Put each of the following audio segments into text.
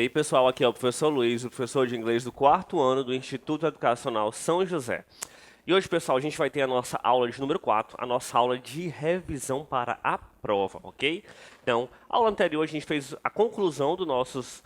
E aí, pessoal, aqui é o professor Luiz, o professor de inglês do quarto ano do Instituto Educacional São José. E hoje, pessoal, a gente vai ter a nossa aula de número 4, a nossa aula de revisão para a prova, ok? Então, a aula anterior a gente fez a conclusão do nosso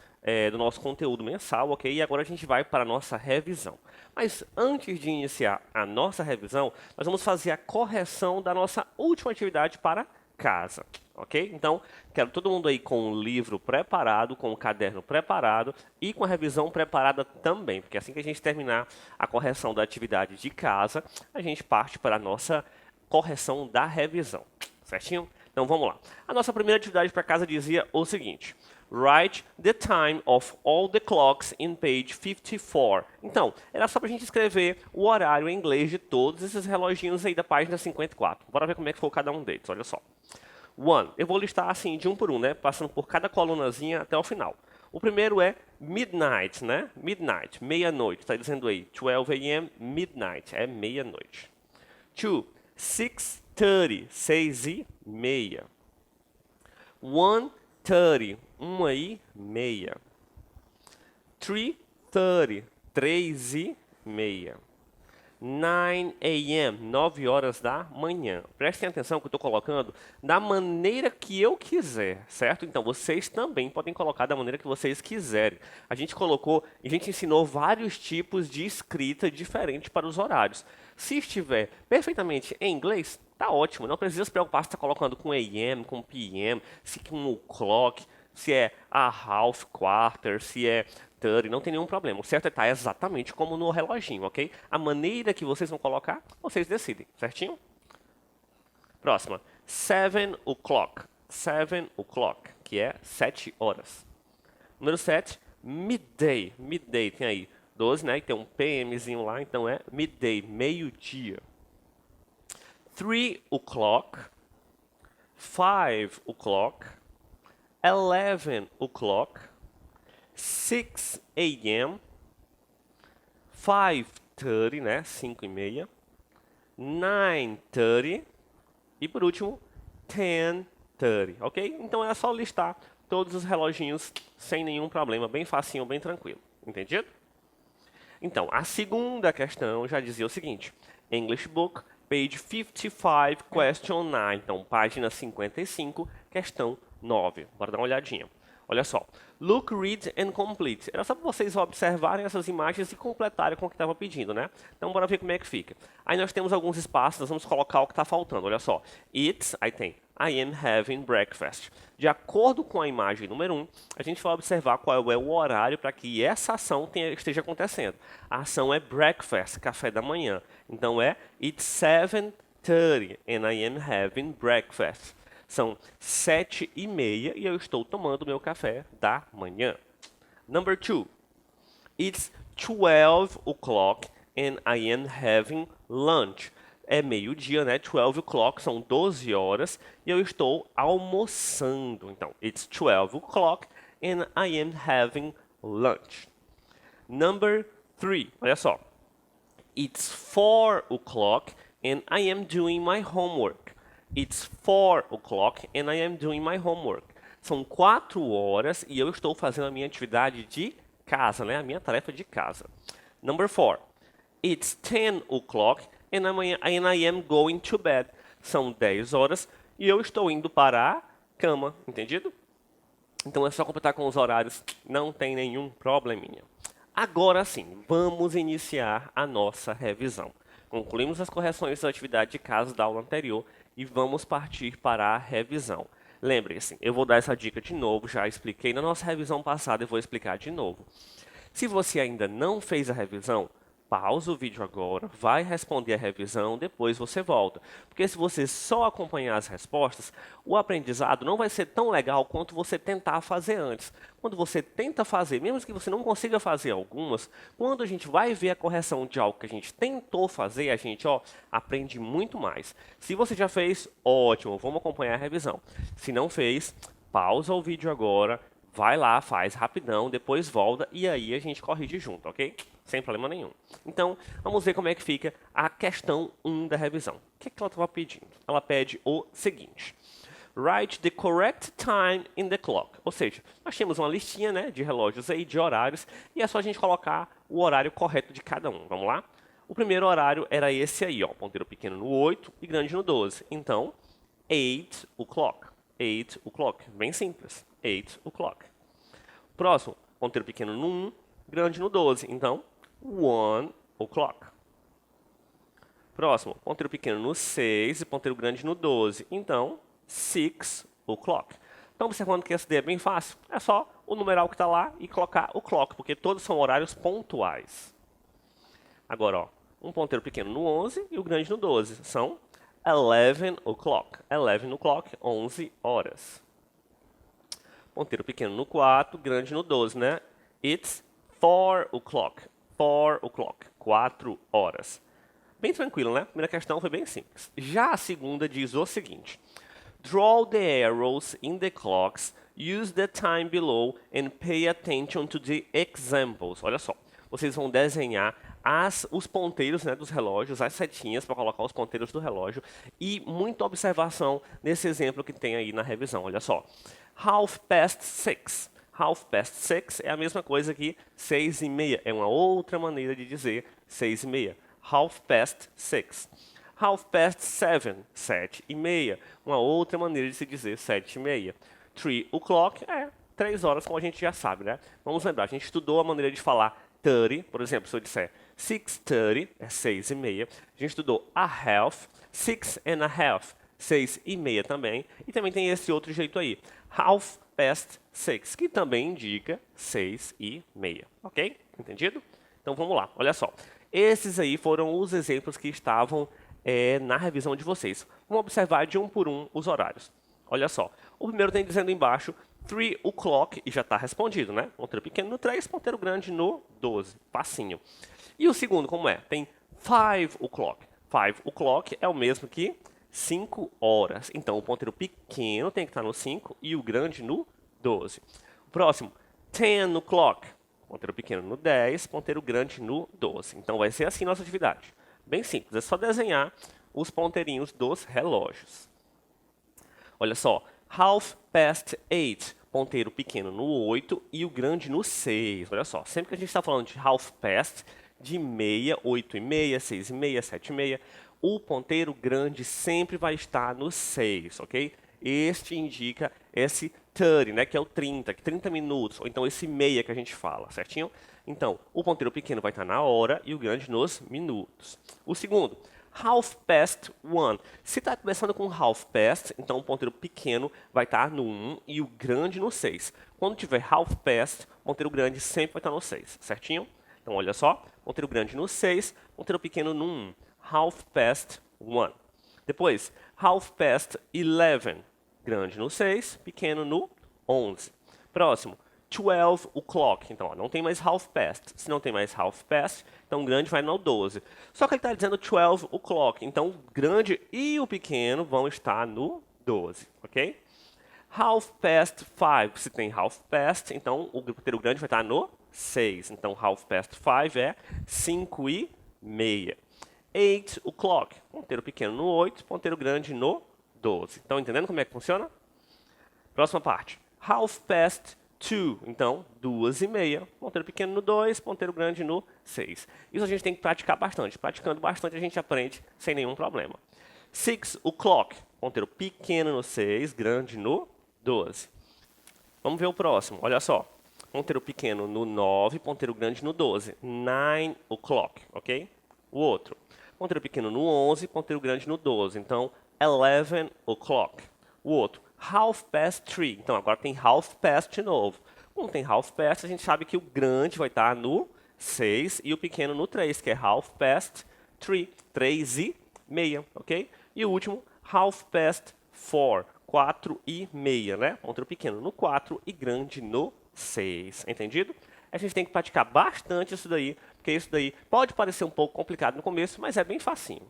conteúdo mensal, ok? E agora a gente vai para a nossa revisão. Mas antes de iniciar a nossa revisão, nós vamos fazer a correção da nossa última atividade para casa, ok? Então, quero todo mundo aí com o livro preparado, com o caderno preparado e com a revisão preparada também, porque assim que a gente terminar a correção da atividade de casa, a gente parte para a nossa correção da revisão, certinho? Então, vamos lá. A nossa primeira atividade para casa dizia o seguinte: Write the time of all the clocks in page 54. Então, era só para a gente escrever o horário em inglês de todos esses reloginhos aí da página 54. Bora ver como é que foi cada um deles, olha só. One, eu vou listar assim de um por um, né? Passando por cada colunazinha até o final. O primeiro é midnight, né? Midnight, meia-noite. Está dizendo aí, 12 a.m., midnight, é meia-noite. Two, 6:30, 6:30. 1:30, 1:30. 3:30, 3:30. 9 a.m., 9 horas da manhã. Prestem atenção que eu estou colocando da maneira que eu quiser, certo? Então, vocês também podem colocar da maneira que vocês quiserem. A gente ensinou vários tipos de escrita diferentes para os horários. Se estiver perfeitamente em inglês, tá ótimo. Não precisa se preocupar se está colocando com AM, com PM, se com o clock, se é a half, quarter, se é 30, não tem nenhum problema. O certo é estar exatamente como no reloginho, ok? A maneira que vocês vão colocar, vocês decidem, certinho? Próxima. 7 o'clock. 7 o'clock, que é 7 horas. Número 7, midday. Midday, tem aí 12, né? E tem um PMzinho lá, então é midday, meio-dia. 3 o'clock. 5 o'clock. 11 o'clock. 6 a.m., 5:30, né, 5:30, 9:30 e por último 10:30, ok? Então é só listar todos os reloginhos sem nenhum problema, bem facinho, bem tranquilo, entendido? Então, a segunda questão já dizia o seguinte: English Book, page 55, question 9. Então, página 55, questão 9. Bora dar uma olhadinha. Olha só. Look, read and complete. Era só para vocês observarem essas imagens e completarem com o que estava pedindo, né? Então, bora ver como é que fica. Aí nós temos alguns espaços, nós vamos colocar o que está faltando. Olha só. It's, aí tem I am having breakfast. De acordo com a imagem número 1, a gente vai observar qual é o horário para que essa ação esteja acontecendo. A ação é breakfast, café da manhã. Então, é It's 7:30 and I am having breakfast. São 7:30 e eu estou tomando meu café da manhã. Number 2. It's 12 o'clock and I am having lunch. É meio-dia, né? 12 o'clock, são 12 horas e eu estou almoçando. Então, it's 12 o'clock and I am having lunch. Number 3, olha só. It's 4 o'clock and I am doing my homework. It's 4 o'clock and I am doing my homework. São 4 horas e eu estou fazendo a minha atividade de casa, né? A minha tarefa de casa. Number 4. It's 10 o'clock and I am going to bed. São 10 horas e eu estou indo para a cama, entendido? Então é só completar com os horários, não tem nenhum probleminha. Agora sim, vamos iniciar a nossa revisão. Concluímos as correções da atividade de casa da aula anterior e vamos partir para a revisão. Lembre-se, eu vou dar essa dica de novo, já expliquei na nossa revisão passada e vou explicar de novo. Se você ainda não fez a revisão, pausa o vídeo agora, vai responder a revisão, depois você volta. Porque se você só acompanhar as respostas, o aprendizado não vai ser tão legal quanto você tentar fazer antes. Quando você tenta fazer, mesmo que você não consiga fazer algumas, quando a gente vai ver a correção de algo que a gente tentou fazer, a gente aprende muito mais. Se você já fez, ótimo, vamos acompanhar a revisão. Se não fez, pausa o vídeo agora, vai lá, faz rapidão, depois volta e aí a gente corrige junto, ok? Sem problema nenhum. Então, vamos ver como é que fica a questão 1 da revisão. O que ela estava pedindo? Ela pede o seguinte. Write the correct time in the clock. Ou seja, nós temos uma listinha, né, de relógios aí, de horários, e é só a gente colocar o horário correto de cada um. Vamos lá? O primeiro horário era esse aí, ó, ponteiro pequeno no 8 e grande no 12. Então, 8 o'clock. 8 o'clock. Bem simples. 8 o'clock. Próximo, ponteiro pequeno no 1, grande no 12. Então, 1 o'clock. Próximo, ponteiro pequeno no 6 e ponteiro grande no 12. Então, 6 o'clock. Estão observando que essa ideia é bem fácil? É só o numeral que está lá e colocar o clock, porque todos são horários pontuais. Agora, ó, um ponteiro pequeno no 11 e o grande no 12. São 11 o'clock. 11 o'clock, 11 horas. Ponteiro pequeno no 4, grande no 12, né? It's 4 o'clock. 4 o'clock. 4 horas. Bem tranquilo, né? A primeira questão foi bem simples. Já a segunda diz o seguinte. Draw the arrows in the clocks, use the time below and pay attention to the examples. Olha só, vocês vão desenhar os ponteiros, né, dos relógios, as setinhas para colocar os ponteiros do relógio e muita observação nesse exemplo que tem aí na revisão. Olha só, 6:30. 6:30 é a mesma coisa que 6:30. É uma outra maneira de dizer 6:30. 6:30. 7:30. 7:30. Uma outra maneira de se dizer 7:30. 3 o'clock é 3 horas, como a gente já sabe, né? Vamos lembrar, a gente estudou a maneira de falar 30, por exemplo, se eu disser 6:30, é 6:30. A gente estudou a half, 6:30, 6:30 também. E também tem esse outro jeito aí, 6:30, que também indica 6:30, ok? Entendido? Então vamos lá, olha só. Esses aí foram os exemplos que estavam na revisão de vocês. Vamos observar de um por um os horários. Olha só, o primeiro tem dizendo embaixo 3 o'clock, e já está respondido, né? Ponteiro pequeno no 3, ponteiro grande no 12. Facinho. E o segundo, como é? Tem 5 o'clock. 5 o'clock é o mesmo que 5 horas. Então, o ponteiro pequeno tem que estar no 5 e o grande no 12. O próximo, 10 o'clock. Ponteiro pequeno no 10, ponteiro grande no 12. Então, vai ser assim nossa atividade. Bem simples, é só desenhar os ponteirinhos dos relógios. Olha só, 8:30, ponteiro pequeno no 8 e o grande no 6. Olha só, sempre que a gente está falando de half past, de meia, 8:30, 6:30, 7:30, o ponteiro grande sempre vai estar no 6, ok? Este indica esse 30, né, que é o 30, que 30 minutos, ou então esse meia que a gente fala, certinho? Então, o ponteiro pequeno vai estar na hora e o grande nos minutos. O segundo, 1:30. Se está começando com 1:30, então o ponteiro pequeno vai estar no 1 e o grande no 6. Quando tiver 1:30, o ponteiro grande sempre vai estar no 6, certinho? Então, olha só, ponteiro grande no 6, ponteiro pequeno no 1. 1:30. Depois, 11:30. Grande no 6, pequeno no 11. Próximo, 12 o'clock. Então, ó, não tem mais half past. Se não tem mais half past, então o grande vai no 12. Só que ele está dizendo 12 o'clock. Então, o grande e o pequeno vão estar no 12, ok? 5:30. Se tem half past, então o ponteiro grande vai estar no 6. Então, 5:30 é 5:30. 8 o'clock. Ponteiro pequeno no 8, ponteiro grande no 12. Estão entendendo como é que funciona? Próxima parte. 2:30. Então, 2:30. Ponteiro pequeno no 2, ponteiro grande no 6. Isso a gente tem que praticar bastante. Praticando bastante, a gente aprende sem nenhum problema. 6 o'clock. Ponteiro pequeno no 6, grande no 12. Vamos ver o próximo. Olha só. Ponteiro pequeno no 9, ponteiro grande no 12. 9 o'clock, ok? O outro. Ponteiro pequeno no 11, ponteiro grande no 12. Então, 11 o'clock. O outro, 3:30. Então, agora tem half past de novo. Quando tem half past, a gente sabe que o grande vai estar no 6 e o pequeno no 3, que é 3:30. 3:30, ok? E o último, 4:30. 4:30, né? Ponteiro pequeno no 4 e grande no 6. Entendido? A gente tem que praticar bastante isso daí, porque isso daí pode parecer um pouco complicado no começo, mas é bem facinho.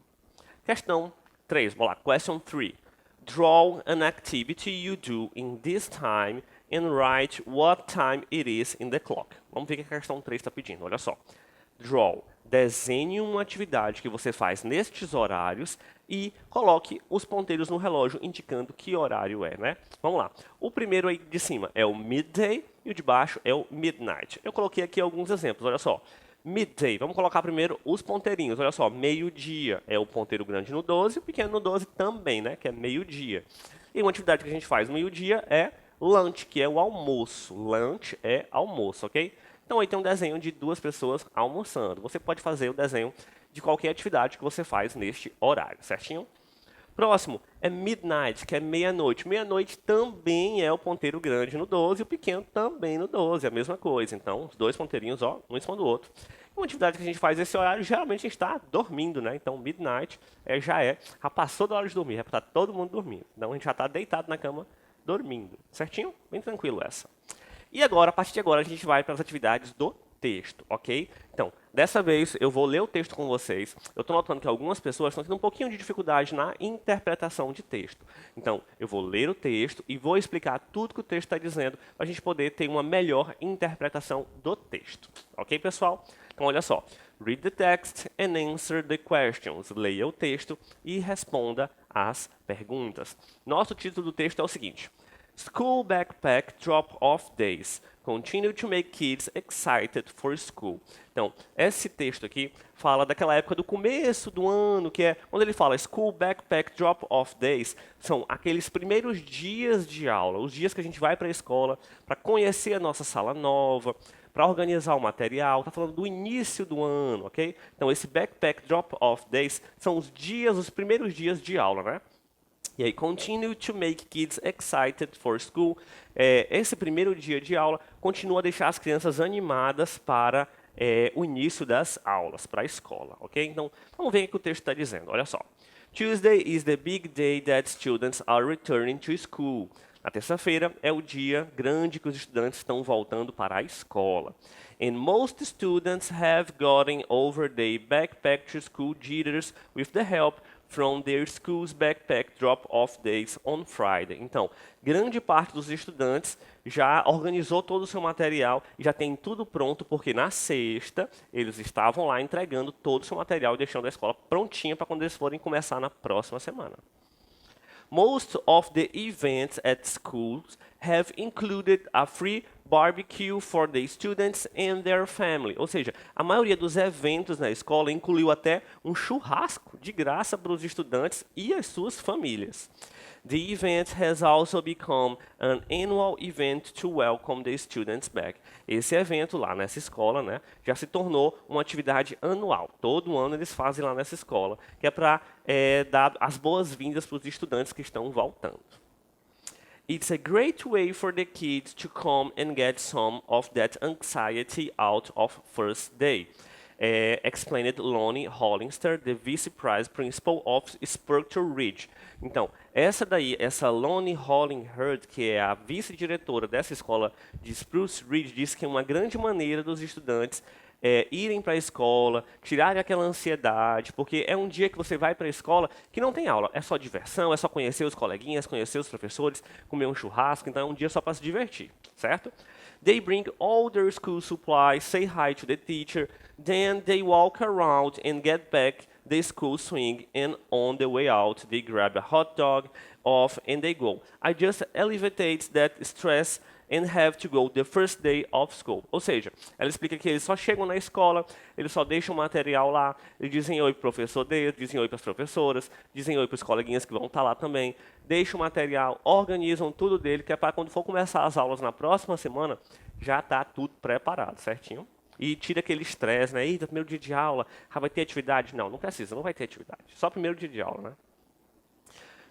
Questão 3, vamos lá. Question 3. Draw an activity you do in this time and write what time it is in the clock. Vamos ver o que a questão 3 está pedindo, olha só. Draw. Desenhe uma atividade que você faz nestes horários e coloque os ponteiros no relógio indicando que horário é, né? Vamos lá. O primeiro aí de cima é o midday e o de baixo é o midnight. Eu coloquei aqui alguns exemplos, olha só. Midday, vamos colocar primeiro os ponteirinhos. Olha só, meio-dia é o ponteiro grande no 12 e o pequeno no 12 também, né? Que é meio-dia. E uma atividade que a gente faz no meio-dia é lunch, que é o almoço. Lunch é almoço, ok? Então aí tem um desenho de duas pessoas almoçando. Você pode fazer o desenho de qualquer atividade que você faz neste horário, certinho? Próximo é midnight, que é meia-noite. Meia-noite também é o ponteiro grande no 12 e o pequeno também no 12, é a mesma coisa. Então, os dois ponteirinhos, ó, um em cima do outro. Uma atividade que a gente faz nesse horário, geralmente a gente está dormindo, né? Então, midnight já passou da hora de dormir, já está todo mundo dormindo. Então, a gente já está deitado na cama dormindo, certinho? Bem tranquilo essa. E agora, a partir de agora, a gente vai para as atividades do texto, ok? Então, dessa vez eu vou ler o texto com vocês. Eu estou notando que algumas pessoas estão tendo um pouquinho de dificuldade na interpretação de texto. Então, eu vou ler o texto e vou explicar tudo que o texto está dizendo para a gente poder ter uma melhor interpretação do texto. Ok, pessoal? Então, olha só. Read the text and answer the questions. Leia o texto e responda as perguntas. Nosso título do texto é o seguinte: School Backpack Drop-Off Days. Continue to make kids excited for school. Então, esse texto aqui fala daquela época do começo do ano, que é quando ele fala School Backpack Drop-Off Days, são aqueles primeiros dias de aula, os dias que a gente vai para a escola para conhecer a nossa sala nova, para organizar o material, está falando do início do ano, ok? Então, esse Backpack Drop-Off Days são os dias, os primeiros dias de aula, né? E aí, continue to make kids excited for school. Esse primeiro dia de aula continua a deixar as crianças animadas para o início das aulas, para a escola, ok? Então, vamos ver o que o texto está dizendo. Olha só. Tuesday is the big day that students are returning to school. Na terça-feira é o dia grande que os estudantes estão voltando para a escola. And most students have gotten over their backpack to school jitters with the help from their school's backpack drop-off days on Friday. Então, grande parte dos estudantes já organizou todo o seu material e já tem tudo pronto, porque na sexta eles estavam lá entregando todo o seu material e deixando a escola prontinha para quando eles forem começar na próxima semana. Most of the events at schools have included a free barbecue for the students and their family. Ou seja, a maioria dos eventos na escola incluiu até um churrasco de graça para os estudantes e as suas famílias. The event has also become an annual event to welcome the students back. Esse evento lá nessa escola, né, já se tornou uma atividade anual. Todo ano eles fazem lá nessa escola, que é para dar as boas-vindas para os estudantes que estão voltando. It's a great way for the kids to come and get some of that anxiety out of first day. Explained Lonnie Hollister, the Vice Principal of Spurgeon Ridge. Então, essa Lonnie Hollister, que é a vice-diretora dessa escola de Spruce Ridge, disse que é uma grande maneira dos estudantes irem para a escola, tirarem aquela ansiedade, porque é um dia que você vai para a escola que não tem aula, é só diversão, é só conhecer os coleguinhas, conhecer os professores, comer um churrasco, então é um dia só para se divertir, certo? They bring all their school supplies, say hi to the teacher, then they walk around and get back the school swing, and on the way out they grab a hot dog off and they go. I just alleviates that stress and have to go the first day of school. Ou seja, ela explica que eles só chegam na escola, eles só deixam o material lá, eles dizem oi para o professor deles, dizem oi para as professoras, dizem oi para os coleguinhas que vão estar lá também, deixam o material, organizam tudo dele, que é para quando for começar as aulas na próxima semana, já está tudo preparado, certinho? E tira aquele estresse, né? Eita, primeiro dia de aula, vai ter atividade? Não, não precisa, não vai ter atividade. Só primeiro dia de aula, né?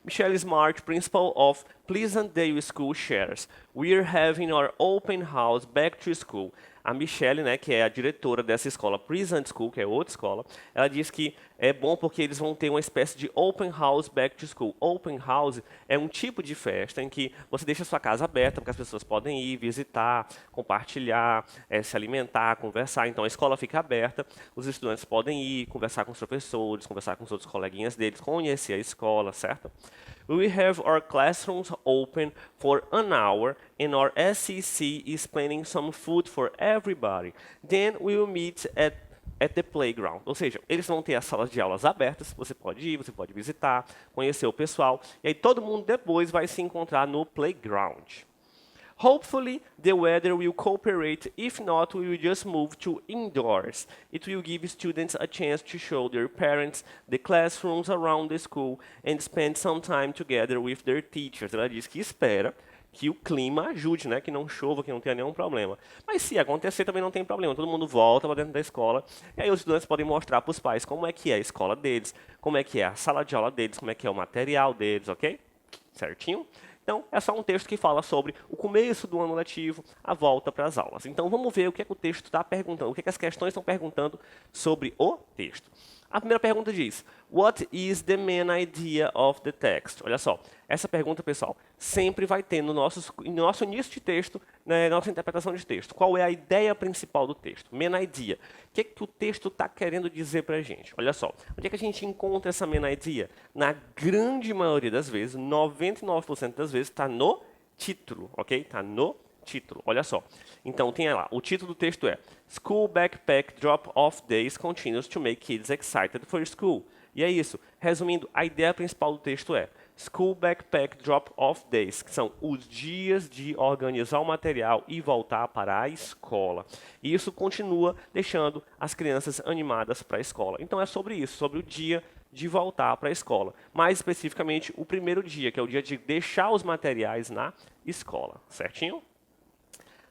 Michelle Smart, principal of Pleasantdale School, shares: "We're having our open house back to school." A Michelle, né, que é a diretora dessa escola Pleasant School, que é outra escola, ela diz que é bom porque eles vão ter uma espécie de open house back to school. Open house é um tipo de festa em que você deixa a sua casa aberta, porque as pessoas podem ir, visitar, compartilhar, se alimentar, conversar. Então a escola fica aberta, os estudantes podem ir, conversar com os professores, conversar com os outros coleguinhas deles, conhecer a escola, certo? We have our classrooms open for an hour and our SEC is planning some food for everybody. Then we will meet at at the playground. Ou seja, eles vão ter as salas de aulas abertas, você pode ir, você pode visitar, conhecer o pessoal, e aí todo mundo depois vai se encontrar no playground. Hopefully, the weather will cooperate. If not, we will just move to indoors. It will give students a chance to show their parents the classrooms around the school and spend some time together with their teachers. Ela diz que espera que o clima ajude, né? Que não chova, que não tenha nenhum problema. Mas se acontecer, também não tem problema. Todo mundo volta para dentro da escola. E aí os estudantes podem mostrar para os pais como é que é a escola deles, como é que é a sala de aula deles, como é que é o material deles, ok? Certinho? Então, é só um texto que fala sobre o começo do ano letivo, a volta para as aulas. Então, vamos ver o que é que o texto está perguntando, o que é que as questões estão perguntando sobre o texto. A primeira pergunta diz, what is the main idea of the text? Olha só, essa pergunta, pessoal, sempre vai ter no nosso início de texto, na nossa interpretação de texto. Qual é a ideia principal do texto? Main idea. O que é que o texto está querendo dizer para a gente? Olha só, onde é que a gente encontra essa main idea? Na grande maioria das vezes, 99% das vezes, está no título, ok? Está no título, olha só. Então, tem lá, o título do texto é School Backpack Drop-Off Days Continues to Make Kids Excited for School. E é isso. Resumindo, a ideia principal do texto é School Backpack Drop-Off Days, que são os dias de organizar o material e voltar para a escola. E isso continua deixando as crianças animadas para a escola. Então, é sobre isso, sobre o dia de voltar para a escola. Mais especificamente, o primeiro dia, que é o dia de deixar os materiais na escola. Certinho?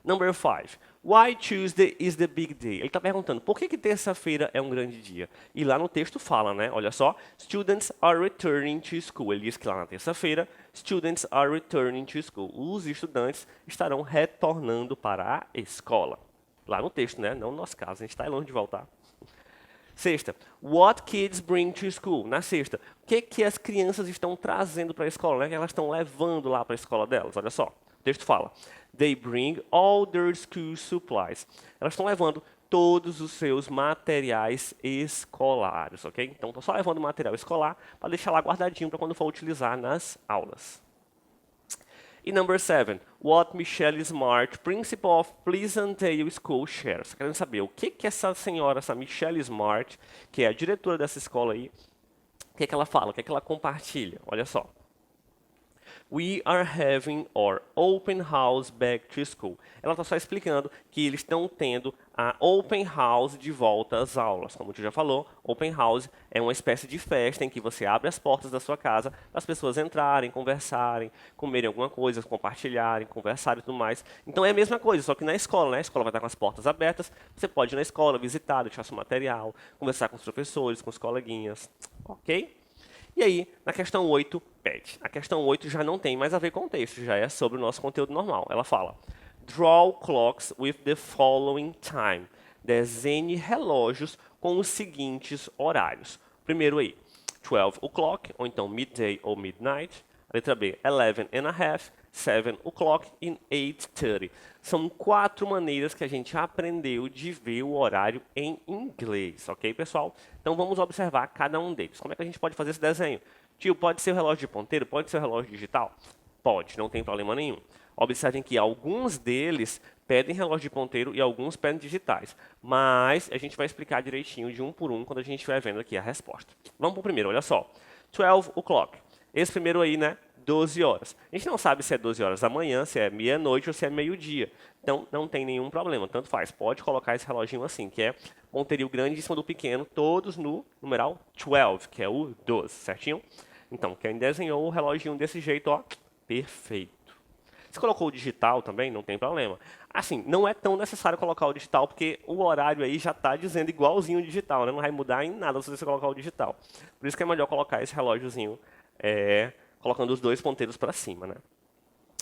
Number 5. Why Tuesday is the big day? Ele está perguntando, por que terça-feira é um grande dia? E lá no texto fala, né? Olha só. Students are returning to school. Ele diz que lá na terça-feira, students are returning to school. Os estudantes estarão retornando para a escola. Lá no texto, né? Não no nosso caso, a gente está longe de voltar. Sexta, what kids bring to school? Na sexta, o que as crianças estão trazendo para a escola? Né? Que elas estão levando lá para a escola delas? Olha só, o texto fala, they bring all their school supplies. Elas estão levando todos os seus materiais escolares, ok? Então, estão só levando material escolar para deixar lá guardadinho para quando for utilizar nas aulas. E number 7, what Michelle Smart, principal of Pleasantdale School, shares. Querendo saber o que essa senhora, essa Michelle Smart, que é a diretora dessa escola aí, o que ela fala, o que ela compartilha? Olha só. We are having our open house back to school. Ela está só explicando que eles estão tendo a open house de volta às aulas. Como tu já falou, open house é uma espécie de festa em que você abre as portas da sua casa para as pessoas entrarem, conversarem, comerem alguma coisa, compartilharem, conversarem e tudo mais. Então é a mesma coisa, só que na escola, né? A escola vai estar com as portas abertas, você pode ir na escola, visitar, deixar seu material, conversar com os professores, com os coleguinhas, ok? E aí, na questão 8, pede. A questão 8 já não tem mais a ver com o texto, já é sobre o nosso conteúdo normal. Ela fala, draw clocks with the following time. Desenhe relógios com os seguintes horários. Primeiro aí, 12 o'clock, ou então midday ou midnight. A letra B, 11 and a half, 7 o'clock e 8:30. São 4 maneiras que a gente aprendeu de ver o horário em inglês, ok, pessoal? Então vamos observar cada um deles. Como é que a gente pode fazer esse desenho? Tio, pode ser o relógio de ponteiro? Pode ser o relógio digital? Pode, não tem problema nenhum. Observem que alguns deles pedem relógio de ponteiro e alguns pedem digitais. Mas a gente vai explicar direitinho de um por um quando a gente estiver vendo aqui a resposta. Vamos para o primeiro, olha só. 12 o'clock. Esse primeiro aí, né? 12 horas. A gente não sabe se é 12 horas da manhã, se é meia-noite ou se é meio-dia. Então, não tem nenhum problema, tanto faz. Pode colocar esse reloginho assim, que é ponteirinho grande em cima do pequeno, todos no numeral 12, que é o 12, certinho? Então, quem desenhou o reloginho desse jeito, ó, perfeito. Se colocou o digital também, não tem problema. Assim, não é tão necessário colocar o digital, porque o horário aí já está dizendo igualzinho o digital, né? Não vai mudar em nada se você colocar o digital. Por isso que é melhor colocar esse relógiozinho, colocando os dois ponteiros para cima, né?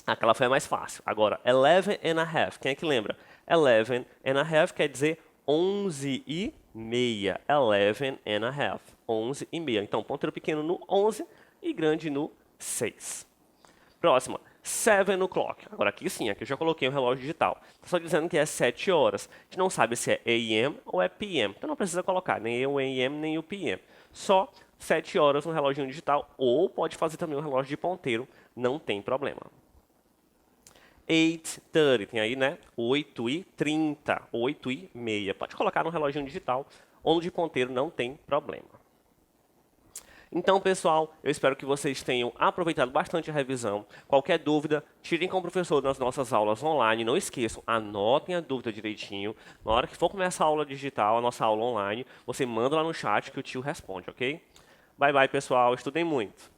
Aquela foi a mais fácil. Agora, 11 and a half. Quem é que lembra? 11 and a half quer dizer 11 e meia. 11 and a half. 11 e meia. Então, ponteiro pequeno no 11 e grande no 6. Próxima. 7 o'clock. Agora aqui sim, aqui eu já coloquei um relógio digital. Está só dizendo que é 7 horas. A gente não sabe se é AM ou é PM. Então não precisa colocar nem o AM nem o PM. Só 7 horas no reloginho digital. Ou pode fazer também um relógio de ponteiro. Não tem problema. 8:30. Tem aí, né? 8:30. 8:30. Pode colocar no reloginho digital ou no de ponteiro, não tem problema. Então, pessoal, eu espero que vocês tenham aproveitado bastante a revisão. Qualquer dúvida, tirem com o professor nas nossas aulas online. Não esqueçam, anotem a dúvida direitinho. Na hora que for começar a aula digital, a nossa aula online, você manda lá no chat que o tio responde, ok? Bye, bye, pessoal. Estudem muito.